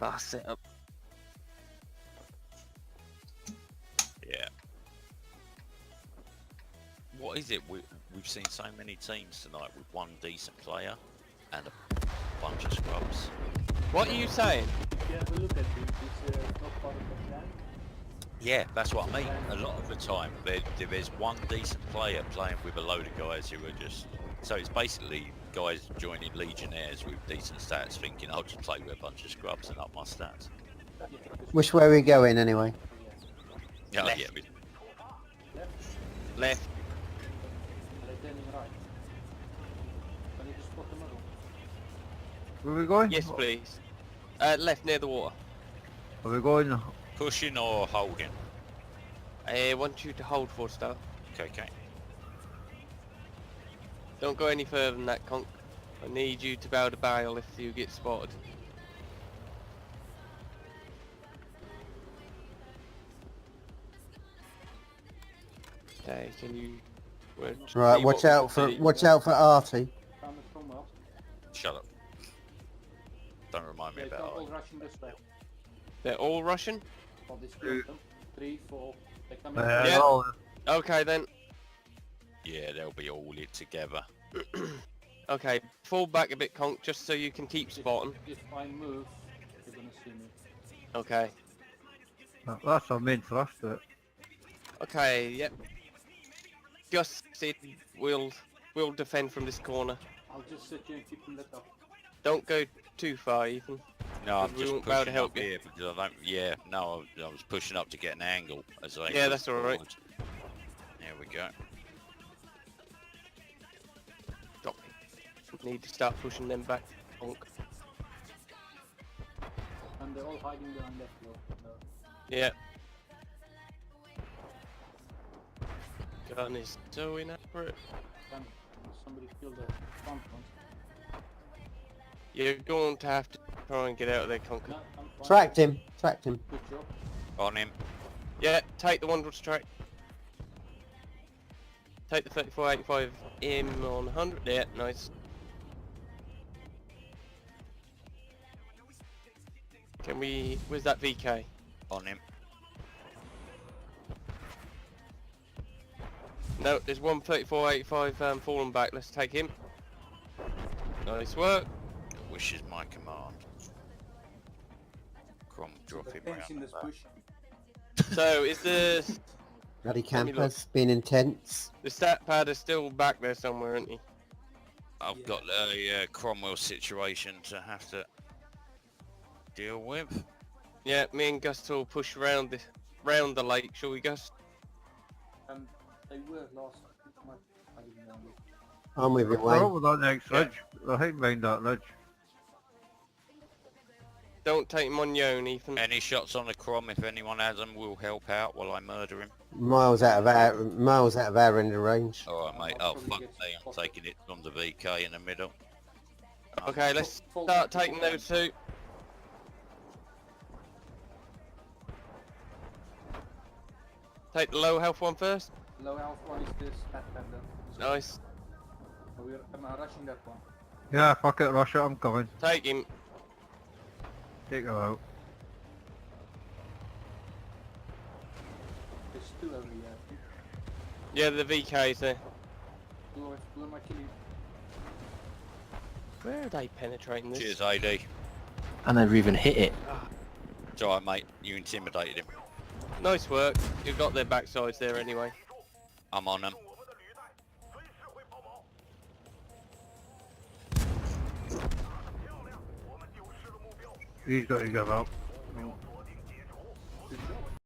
Fast setup. Yeah. What is it? We've seen so many teams tonight with one decent player and a bunch of scrubs. What are you saying? If you have a look at it, it's not part of the plan. Yeah, that's what I mean. A lot of the time, there's one decent player playing with a load of guys who are just... So it's basically guys joining Legionnaires with decent stats thinking, I'll just play with a bunch of scrubs and up my stats. Which way are we going anyway? Yeah, Left. yeah. Left. Are they turning right? Can you just spot the middle? Where are we going? Yes, please. Left near the water. Are we going? Pushing or holding? I want you to hold for stuff. Okay. Don't go any further than that, Conk. I need you to bow to bail if you get spotted. Okay, can you... Right, watch out for Artie. Found it from well. Shut up. Don't remind me They about all it. rushing this way. They're all Russian? For this quantum. 3, 4. They come in. Yeah. no. Okay then. Yeah, they'll be all it together. Okay, fall back a bit, Conk, just so you can keep spotting. If I move, you're gonna see me. Okay. That's our main thrust. Okay, yep. Gus said we'll defend from this corner. I'll just sit here and keep them lit up. Don't go too far, Ethan. No, I'm We just won't be able to pushing help up you. here because I don't... Yeah, no, I was pushing up to get an angle as I... Yeah, that's all right. There we go. Stop. Need to start pushing them back, Conk. And they're all hiding behind that floor. Yeah. Gun is so inaccurate. Can somebody kill the front ones? You're going to have to try and get out of there, Conk. No, I'm fine. Tracked him. Good job. On him. Yeah, take the Wanderer's track. Take the 3485 M on 100. Yeah, nice. Can we... Where's that VK? On him. No, there's one 3485 fallen back. Let's take him. Nice work. Which is my command. Crom, drop him They're fencing round this the back. bush. So, is Bloody Let me look. campers, being intense. the stat pad is still back there somewhere, isn't he? I've got a Cromwell situation to have to deal with. Yeah, me and Gus will push round the lake, shall we, Gus? They were last month. I didn't know. I'm with you, They're Wayne. over that next Yeah. ridge. They're hiding behind that ridge. Don't take him on your own, Ethan. Any shots on the Crom, if anyone has them, will help out while I murder him. Miles out of our end of range. Alright mate, I'll oh probably fuck get me, I'm spotted. taking it from the VK in the middle. Okay, let's Fall start back, taking fall those two. Take the low health one first. Low health one is this Fat Panda. Nice. I'm rushing that one. Yeah, fuck it, Russia, I'm coming. Take him. Take her out. There's two over here. Yeah, the VK's there. Two am I killing? Where are they penetrating this? Cheers AD. I never even hit it. It's alright mate, you intimidated him. Nice work. You've got their backsides there anyway. I'm on them. He's got to give up.